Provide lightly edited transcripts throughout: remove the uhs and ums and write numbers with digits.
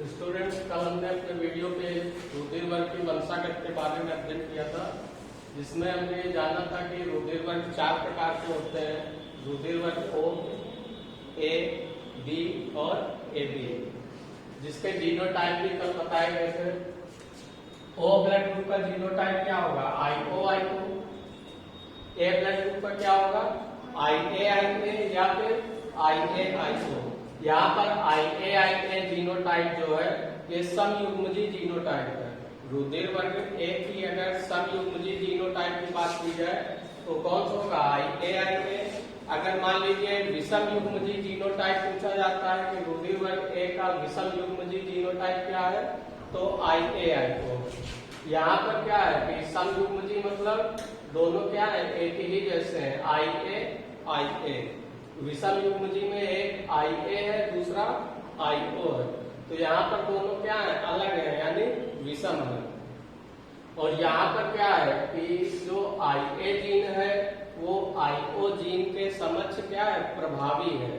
Students, कल हमने अपने वीडियो पे रुधिर वर्ग की वंशागत के बारे में अध्ययन किया था, जिसमें हमने ये जाना था कि रुधिर वर्ग 4 प्रकार के होते हैं। रुधिर वर्ग ओ, ए, बी और ए बी, जिसके जीनोटाइप भी कल बताए गए थे। ओ ब्लड ग्रुप का जीनोटाइप क्या होगा? IO I2। ए ब्लड ग्रुप का क्या होगा? IA IA या फिर IA IO। यहाँ पर IA जीनोटाइप जो है ये समयुग्मजी जीनोटाइप है। रुधिर वर्ग ए की अगर समयुग्मजी जीनोटाइप की बात की जाए तो कौन सा होगा? IA। अगर मान लीजिए विषम युग्मजी जीनोटाइप पूछा जाता है कि रुधिर वर्ग ए का विषम युग्मजी जीनोटाइप क्या है, तो IA को। यहाँ पर क्या है कि समयुग्मजी मतलब दोनों क्या है? एक ही जैसे हैं, IA। विषम युग्मजी में एक IA है, दूसरा IO है, तो यहाँ पर दोनों क्या है? अलग है, यानी विषम है। और यहाँ पर क्या है कि जो IA जीन है वो IO जीन के समक्ष क्या है? प्रभावी है,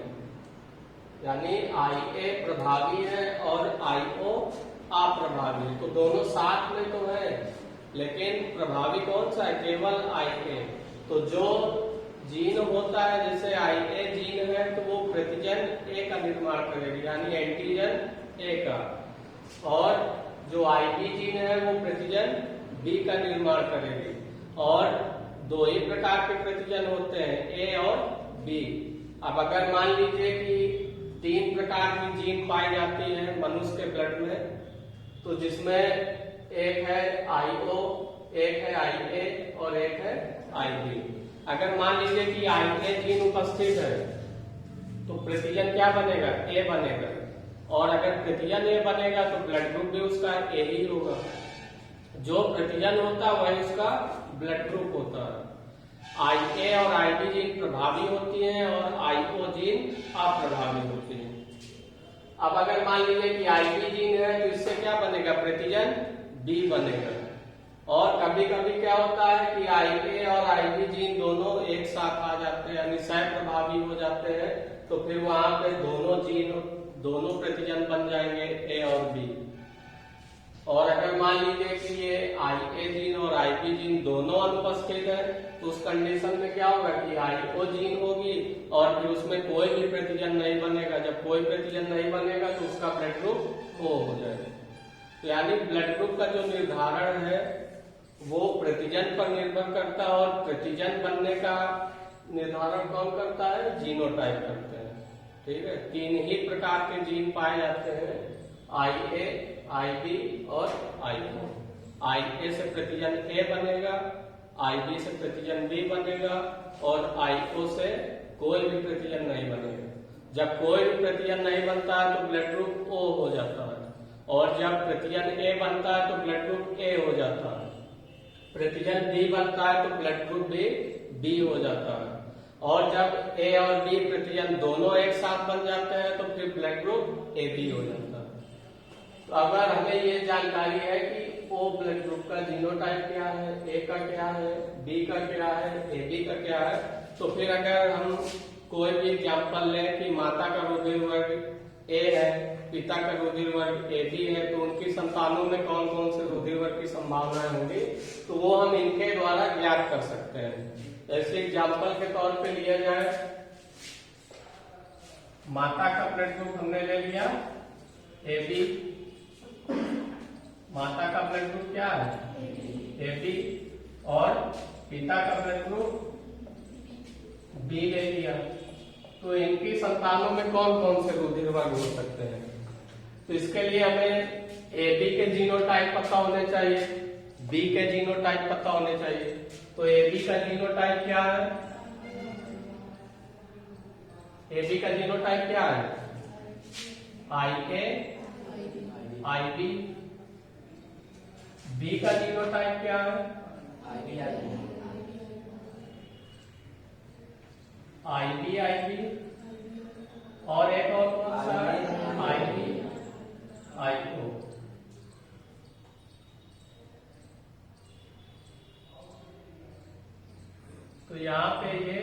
यानी IA प्रभावी है और IO अप्रभावी है। तो दोनों साथ में तो है, लेकिन प्रभावी कौन सा है? केवल IA। तो जो जीन होता है जैसे IA जीन है तो वो प्रतिजन A का निर्माण करेगी, यानी एंटीजन A का। और जो IB जीन है वो प्रतिजन B का निर्माण करेगी। और दो ही प्रकार के प्रतिजन होते हैं, A और B। अब अगर मान लीजिए कि 3 प्रकार की जीन पाई जाती है मनुष्य के ब्लड में, तो जिसमें एक है IO, एक है IA और एक है IB। अगर मान लीजिए कि IA जीन उपस्थित है तो प्रतिजन क्या बनेगा? A बनेगा। और अगर प्रतिजन A बनेगा तो ब्लड ग्रुप भी उसका A ही होगा। जो प्रतिजन होता है वही उसका ब्लड ग्रुप होता है। IA और IB जीन प्रभावी होती हैं और IO जीन अप्रभावी होती है। अब अगर मान लीजिए कि IB जीन है तो इससे क्या बनेगा? प्रतिजन B बनेगा। और कभी कभी क्या होता है कि IA और IB जीन दोनों एक साथ आ जाते हैं, यानी सह प्रभावी हो जाते हैं, तो फिर वहां पे दोनों प्रतिजन बन जाएंगे A और B। और अगर मान लीजिए कि ये IA जीन और IB जीन दोनों अनुपस्थित है तो उस कंडीशन में क्या होगा कि IO जीन होगी और फिर उसमें कोई भी प्रतिजन नहीं बनेगा। जब कोई प्रतिजन नहीं बनेगा तो उसका ब्लड ग्रुप O हो जाएगा। तो यानी ब्लड ग्रुप का जो निर्धारण है वो प्रतिजन पर निर्भर करता है, और प्रतिजन बनने का निर्धारण कौन करता है? जीनोटाइप करते हैं। ठीक है, 3 ही प्रकार के जीन पाए जाते हैं, IA, IB और IO। IA से प्रतिजन A बनेगा, IB से प्रतिजन B बनेगा और IO से कोई भी प्रतिजन नहीं बनेगा। जब कोई भी प्रतिजन नहीं बनता है तो ब्लड ग्रुप O हो जाता है, और जब प्रतिजन A बनता है तो ब्लड ग्रुप A हो जाता है। प्रतिजन B बनता है तो ब्लड ग्रुप भी B हो जाता है। और जब A और B प्रतिजन दोनों एक साथ बन जाते हैं तो फिर ब्लड ग्रुप AB हो जाता है। तो अगर हमें ये जानकारी है कि O ब्लड ग्रुप का जीनोटाइप क्या है, A का क्या है, B का क्या है, AB का क्या है, तो फिर अगर हम कोई भी एग्जाम्पल लें कि माता का रुधिर वर्ग A है, पिता का रुधिर वर्ग AB है, तो उनकी संतानों में कौन कौन से रुधिर वर्ग की संभावनाएं होंगी, तो वो हम इनके द्वारा ज्ञात कर सकते हैं। ऐसे एग्जाम्पल के तौर पे लिया जाए, माता का ब्लड ग्रुप हमने ले लिया AB। माता का ब्लड ग्रुप क्या है? AB। और पिता का ब्लड ग्रुप B ले लिया, तो इनकी संतानों में कौन कौन से रुधिर वर्ग हो सकते हैं? तो इसके लिए हमें AB के जीनोटाइप पता होने चाहिए, B के जीनोटाइप पता होने चाहिए। तो AB का जीनोटाइप क्या है? AB का जीनोटाइप क्या है? IA, IB। B का जीनोटाइप क्या है? IB IB। और एक और कौन सा है? IB IO। तो यहाँ पे ये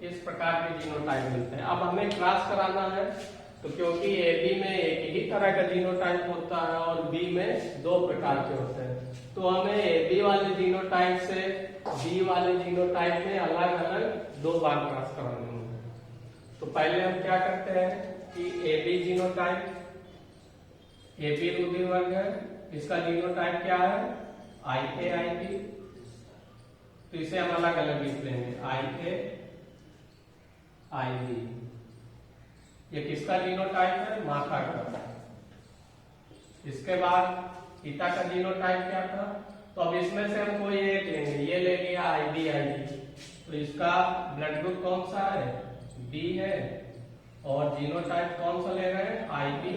इस प्रकार के जीनोटाइप मिलते हैं। अब हमें क्रॉस कराना है, तो क्योंकि AB में एक एक ही तरह का जीनोटाइप होता है और बी में 2 प्रकार के होते हैं। तो हमें ए बी वाले जीनोटाइप से बी वाले जीनोटाइप में अलग अलग 2 बार क्रॉस कराने होंगे। तो पहले हम क्या करते हैं कि A B genotype, A B रुधिर वर्ग है, इसका जीनोटाइप क्या है आई ए आई बी। तो इसे हम अलग अलग लिख लेंगे आई ए आई बी। ये किसका जीनोटाइप है माता का। इसके बाद पिता का जीनोटाइप क्या था, तो अब इसमें से हम कोई एक लेंगे, ये ले लिया आई बी आई बी। तो इसका ब्लड ग्रुप कौन सा है बी है और जीनोटाइप कौन सा ले रहे हैं आई बी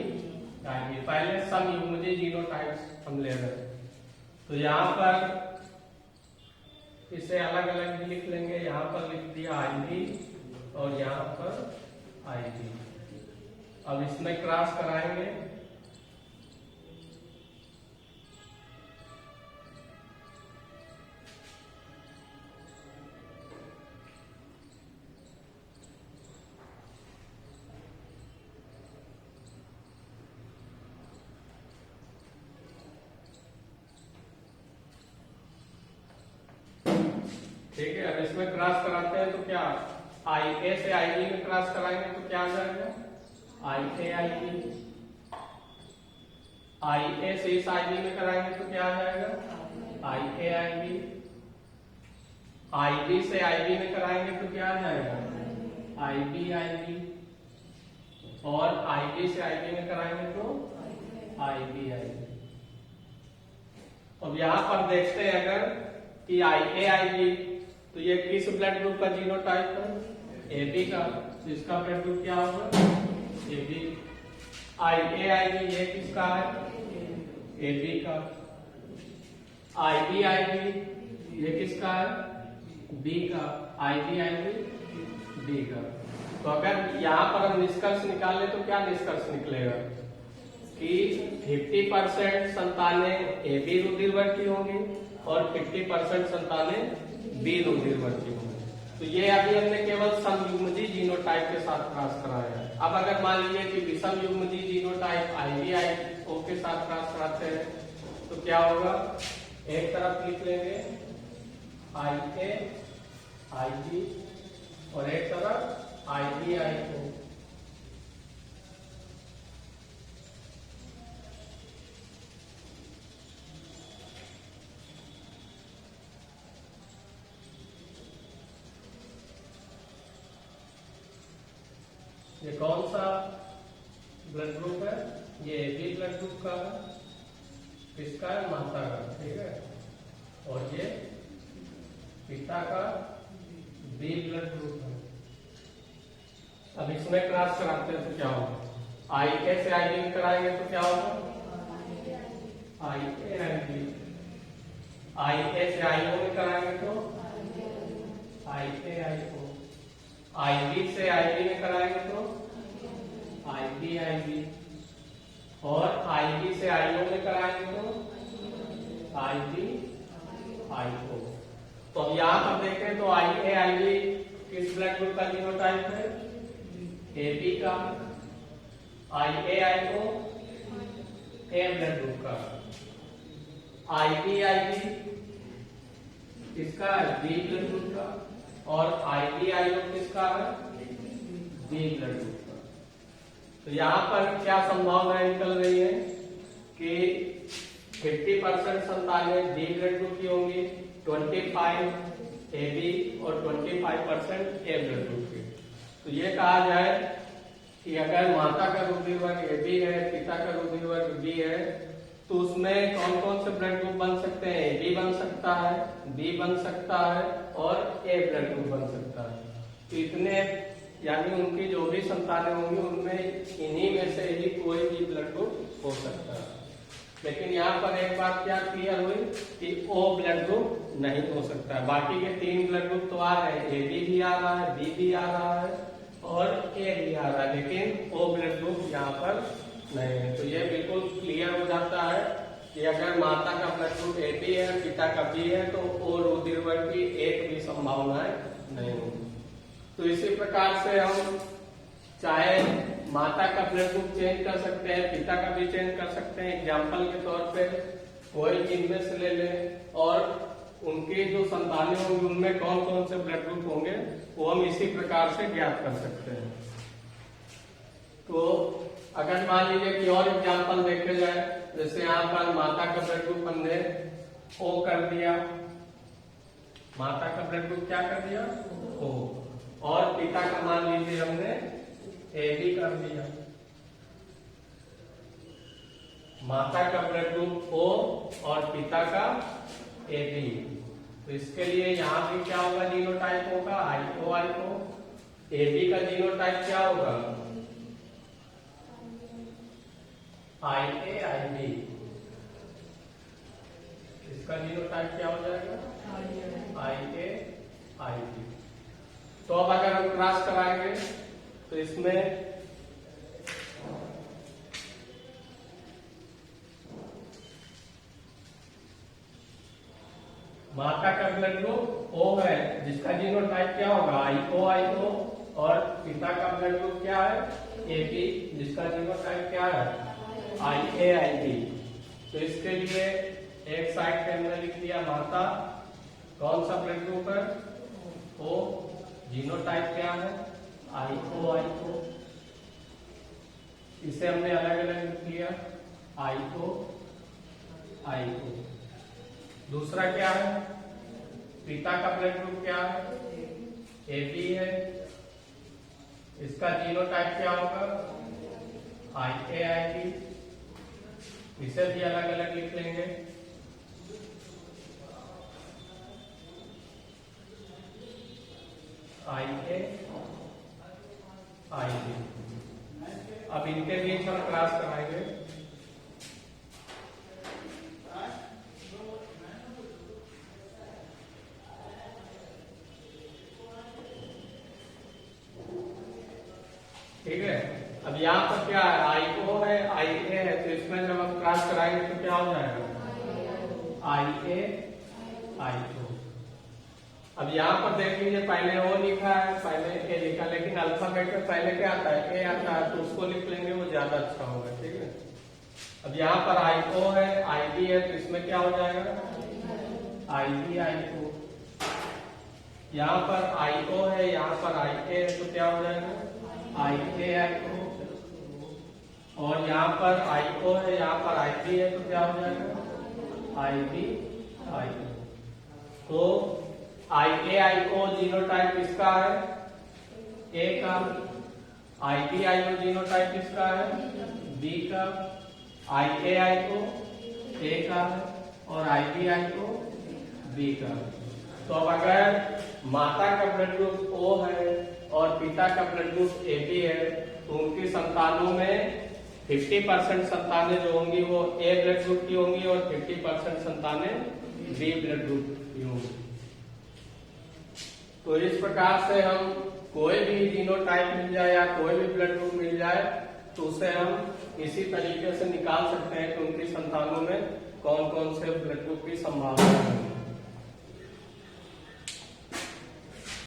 आई बी। पहले समयुग्मजी जीनोटाइप हम ले रहे हैं। तो यहाँ पर इसे अलग अलग भी लिख लेंगे, यहाँ पर लिख दिया आई बी और यहाँ पर आई बी। अब इसमें क्रॉस कराएंगे, ठीक है। अब इसमें क्रॉस कराते हैं तो क्या आई ए से आई बी में क्रॉस कराएंगे तो क्या आ जाएगा आई ए आई बी। आई ए से इस आई बी में कराएंगे तो क्या आ जाएगा आई ए आई बी। आई बी से आई बी में कराएंगे तो क्या आ जाएगा आई बी आई बी। और आई बी से आई बी में कराएंगे तो आई बी आई बी। अब यहां पर देखते हैं अगर कि आई ए आई बी, तो ये किस ब्लड ग्रुप का जीनोटाइप है ए बी का। तो इसका ब्लड ग्रुप क्या होगा A B. I A I B ये किसका है ए बी का। आई बी आई बी ये किसका है बी का। आई बी आई बी बी का। तो अगर यहाँ पर हम निष्कर्ष निकालें तो क्या निष्कर्ष निकलेगा कि 50% संतानें ए बी रुधिर वर्ग की होंगी और 50% संतानें बी रुधिर वर्ग की होंगी। तो ये अभी हमने केवल समयुग्मजी जीनोटाइप के साथ क्रॉस कराया है। अब अगर मान लीजिए कि विषम युग्मजी जीनोटाइप आई बी आई ओ के साथ क्रॉस कराते हैं तो क्या होगा, एक तरफ लिख लेंगे आई ए आई बी और एक तरफ आई बी आई ओ। ये कौन सा ब्लड ग्रुप है, ये ए बी ब्लड ग्रुप का है, किसका है माता का, ठीक है। और ये पिता का बी ब्लड ग्रुप है। अब इसमें क्रॉस कराते हैं तो क्या होगा, आई ए से आई बी कराएंगे तो क्या होगा आई ए आई बी। आई ए से आई ओ में कराएंगे तो आई ए आई ओ। आई बी से आई बी में कराएंगे तो आई बी आई बी। और आई बी से आई ओ में कराएंगे तो आई बी आई ओ। तो अब यहां पर देखें तो आई ए आई बी किस ब्लड ग्रुप का जीनोटाइप है ए बी का। आई ए आई ओ ए ब्लड ग्रुप का। आई बी किसका है बी ब्लड ग्रुप का। और आई बी आई ओ किसका है बी ब्लड ग्रुप का। तो यहाँ पर क्या संभावनाएं निकल रही है कि 50% संतानें बी ब्लड ग्रुप की होंगी, 25 ए बी और 25% ए ब्लड ग्रुप की। तो ये कहा जाए कि अगर माता का रुधिर वर्ग ए बी है, पिता का रुधिर वर्ग बी है, तो उसमें कौन कौन से ब्लड ग्रुप बन सकते हैं, ए बी बन सकता है, बी बन सकता है और ए ब्लड ग्रुप बन सकता है। तो इतने यानी उनकी जो भी संतानें होंगी उनमें इन्हीं में से ही कोई भी ब्लड ग्रुप हो सकता है। लेकिन यहाँ पर एक बात क्या क्लियर हुई कि ओ ब्लड ग्रुप नहीं हो सकता है। बाकी के 3 ब्लड ग्रुप तो आ रहे हैं, ए बी भी आ रहा है, बी भी आ रहा है और ए भी आ रहा है, लेकिन ओ ब्लड ग्रुप यहाँ पर नहीं है। तो ये बिल्कुल क्लियर हो जाता है कि अगर माता का ब्लड ग्रुप ए बी है, पिता का बी है, तो ओ रुधिर वर्ग की एक भी संभावनाएं नहीं होगी। तो इसी प्रकार से हम चाहे माता का ब्लड ग्रुप चेंज कर सकते हैं, पिता का भी चेंज कर सकते हैं। एग्जाम्पल के तौर पे कोई इनमें से ले लें और उनके जो संतानें होंगी उनमें कौन कौन से ब्लड ग्रुप होंगे वो हम इसी प्रकार से ज्ञात कर सकते हैं। तो अगर मान लीजिए कि और एग्जाम्पल देखे जाए, जैसे यहाँ पर माता का ब्लड ग्रुप हमने O कर दिया, माता का ब्लड ग्रुप क्या कर दिया O, और पिता का मान लीजिए हमने AB कर दिया। माता का ब्लड ग्रुप O और पिता का AB, तो इसके लिए यहाँ भी क्या होगा, जीनोटाइप होगा IO। AB का जीनोटाइप क्या होगा, IA-IB। इसका जीनोटाइप क्या हो जाएगा, IA-IB। तो अब अगर हम क्रॉस कराएंगे तो इसमें माता का ब्लड ग्रुप O है जिसका जीनोटाइप क्या होगा, IO, और पिता का ब्लड ग्रुप क्या है, AB जिसका जीनोटाइप क्या है, IA-IB। तो इसके लिए एक साइड पे हमने लिख दिया माता, कौन सा ब्लड ग्रुप है, O, जीनोटाइप क्या है, IO। इसे हमने अलग अलग लिख लिया, IO। दूसरा क्या है, पिता का ब्लड ग्रुप क्या है, AB है, इसका जीनोटाइप क्या होगा, IA-IB। इसे भी अलग अलग लिख लेंगे। IA-IB। अब इनके बीच हम क्रॉस कराएंगे। ठीक है, अब यहाँ पर क्या है, IO है, IA है, तो इसमें जब हम क्रॉस कराएंगे तो क्या हो जाएगा, IA-IO। अब यहाँ पर देख लीजिए, पहले O लिखा है, पहले A लिखा, लेकिन अल्फाबेट में पहले क्या आता है, A आता है, तो उसको लिख लेंगे, वो ज्यादा अच्छा होगा। ठीक है, अब यहाँ पर IO है, IB है, तो इसमें क्या हो जाएगा, IB-IO। यहाँ पर IO है, यहाँ पर IA है, तो क्या हो जाएगा, IA-IO। और यहाँ पर IO है, यहाँ पर IB है, तो क्या हो जाएगा, IB-IO। तो IA-IO जीनोटाइप इसका है A का, IB-IO जीनोटाइप इसका है B का, IA-IO A का है और IB-IO B का। तो अब अगर माता का ब्लड ग्रुप O है और पिता का ब्लड ग्रुप AB है, तो उनकी संतानों में 50% संतानें जो होंगी वो A ब्लड ग्रुप की होंगी और 50% संतानें B ब्लड ग्रुप की होंगी। तो इस प्रकार से हम कोई भी जीनोटाइप मिल जाए या कोई भी ब्लड ग्रुप मिल जाए तो उसे हम इसी तरीके से निकाल सकते हैं कि उनकी संतानों में कौन कौन से ब्लड ग्रुप की संभावना है।